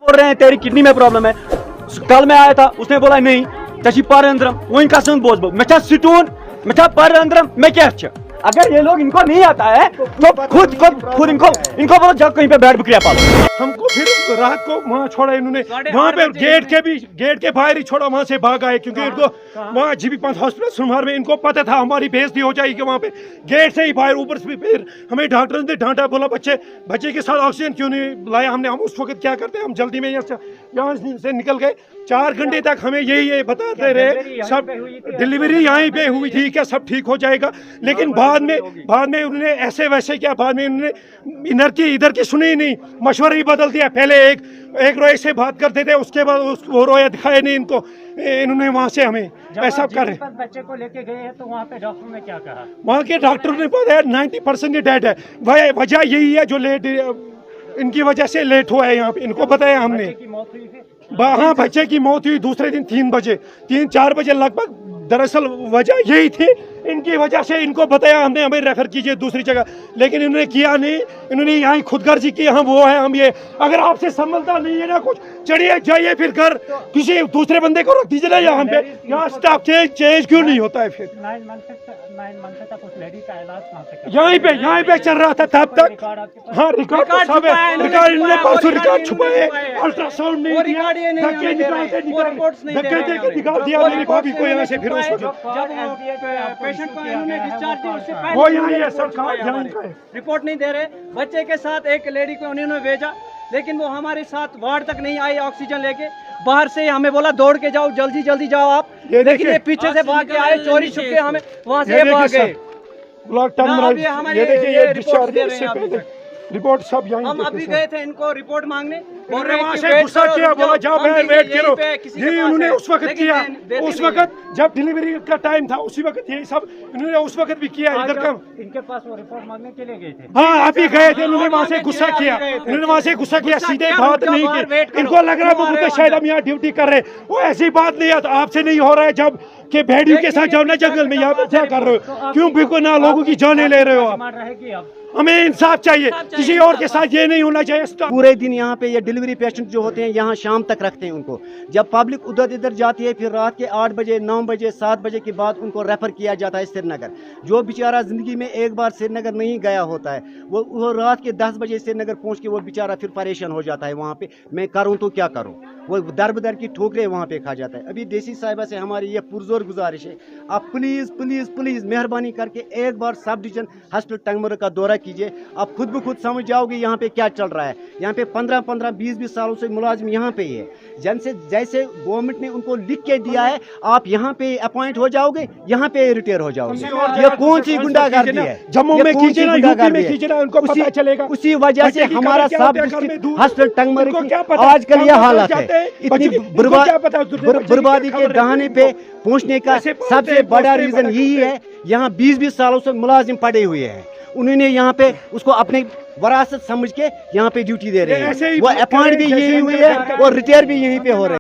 बोल रहे हैं तेरी किडनी में प्रॉब्लम है। कल मैं आया था, उसने बोला नहीं तशी पर अंदरम वही कसम बोझ बो मैं सिटून मैं पर अंदरम मैं क्या अच्छा। अगर ये लोग इनको नहीं आता है तो खुद इनको बोलो जाओ कहीं पे बैठ बकरियां पालो। हमको फिर रात को वहाँ छोड़ा इन्होंने, वहाँ पे गेट के बाहर ही छोड़ा, वहाँ से भाग आए क्योंकि इनको वहाँ जीबी पंत हॉस्पिटल सुनवार में इनको पता था हमारी बेइज्जती हो जाएगी वहाँ पे। गेट से ही बाहर ऊपर से फिर हमें डॉक्टर ने डांटा, बोला बच्चे के साथ ऑक्सीजन क्यों नहीं लाया हमने। हम उस वक्त क्या करते, हम जल्दी में यहाँ से निकल गए। 4 घंटे तक हमें यही बताते रहे सब डिलीवरी यहीं पे हुई, ठीक है सब ठीक हो जाएगा। लेकिन बाद में उन्होंने ऐसे वैसे क्या, बाद में उन्होंने इधर की सुनी ही नहीं, मशवरा ही बदल दिया। पहले एक रोए से बात करते थे, उसके बाद वो रोया दिखाया नहीं इनको, इन्होंने वहाँ से हमें ऐसा कर रहे। बच्चे को लेके गए हैं तो वहाँ पे डॉक्टर ने क्या कहा? वहाँ के डॉक्टर ने बताया 90% डेड है। वजह यही है जो लेट, इनकी वजह से लेट हुआ है यहाँ पे, इनको बताया हमने। हाँ बच्चे की मौत हुई दूसरे दिन 3-4 बजे लगभग। दरअसल वजह यही थी, इनकी वजह से इनको बताया हमने, हमें रेफर कीजिए दूसरी जगह, लेकिन इन्होंने किया नहीं। इन्होंने यहाँ खुदगर्जी की, हम वो है हम ये। अगर आपसे संभलता नहीं है ना कुछ, चढ़िए जाइए फिर घर, किसी दूसरे बंदे को रख दीजिए ना यहाँ पे। यहाँ स्टाफ चेंज क्यों नहीं होता है फिर? 9 मंथ तक उस लेडी का इलाज कहाँ पे यहीं पे चल रहा था तब तक। हाँ रिकॉर्ड सब है, रिकॉर्ड इन्होंने परसों रिकॉर्ड छुपाए, अल्ट्रासाउंड नहीं दिया, धक्के निकाल दिया मेरी भाभी को यहाँ से। फिर उस पेशेंट को इन्होंने डिस्चार्ज दिया उससे पहले वो यहाँ है सरकार रिपोर्ट नहीं दे रहे। बच्चे के साथ एक लेडी को उन्होंने भेजा, लेकिन वो हमारे साथ वार्ड तक नहीं आई ऑक्सीजन लेके। बाहर से हमें बोला दौड़ के जाओ, जल्दी जाओ आप, लेकिन ये पीछे से भाग के आए, चोरी छुप के हमें वहाँ से भाग गए। ब्लॉक टर्म ये देखिए, ये डिस्चार्ज से पहले रिपोर्ट सब यहीं। हम अभी गए थे इनको रिपोर्ट मांगने, बोल रहे वहाँ से गुस्सा किया, बोला जाओ बाहर वेट करो। यही उन्होंने उस वक्त किया, उस वक्त जब डिलीवरी का टाइम था उसी वक्त यही सब इन्होंने उस वक्त भी किया। इधर का इनके पास वो रिपोर्ट मांगने के लिए गए थे। हाँ अभी गए थे, उन्होंने वहाँ से गुस्सा किया, सीधे बात नहीं की। इनको लग रहा है शायद हम यहाँ ड्यूटी कर रहे, वो ऐसी बात नहीं है। आपसे नहीं हो रहा है जब के भेड़ियों के साथ जाओ ना जंगल में, यहाँ पर क्या कर रहे हो? क्यों बिल्कुल ना लोगों की जानें ले रहे हो आप? हमें इंसाफ चाहिए, किसी और के साथ ये नहीं होना चाहिए। पूरे दिन यहाँ पे ये डिलीवरी पेशेंट जो होते हैं यहाँ शाम तक रखते हैं उनको। जब पब्लिक उधर इधर जाती है फिर रात के 8 बजे 9 बजे 7 बजे के बाद उनको रेफर किया जाता है श्रीनगर। जो बेचारा ज़िंदगी में एक बार श्रीनगर नहीं गया होता है वो रात के 10 बजे श्रीनगर पहुँच के वो बेचारा फिर परेशान हो जाता है। वहाँ पे मैं करूँ तो क्या करूँ, वो दर बदर की ठोकरें वहाँ पे खा जाता है। अभी देसी साहिबा से हमारी ये पुरजोर गुजारिश है, आप प्लीज़ मेहरबानी करके एक बार सब डिवीजन हॉस्पिटल टंगमर का दौरा कीजिए। आप खुद ब खुद समझ जाओगे यहाँ पे क्या चल रहा है। यहाँ पे 15-15 20-20 सालों से मुलाजिम यहाँ पे ही है। जैसे गवर्नमेंट ने उनको लिख के दिया है आप यहाँ पे अपॉइंट हो जाओगे, यहाँ पे रिटायर हो जाओगे। ये कौन सी गुंडागर्दी है? जम्मू में कीजिए ना, यूपी में कीजिए ना, उनको पता चलेगा। उसी वजह से हमारा सब हॉस्पिटल टंगमर की आजकल यह हालत है। इतनी बर्बादी के दहाने पे पहुँचने का सबसे बड़ा रीजन यही है, यहाँ 20-20 सालों से मुलाजिम पड़े हुए हैं। उन्होंने यहाँ पे उसको अपने वरासत समझ के यहाँ पे ड्यूटी दे रहे हैं। वो अपॉइंट भी यही हुई है और रिटायर भी यहीं पे हो रहे हैं।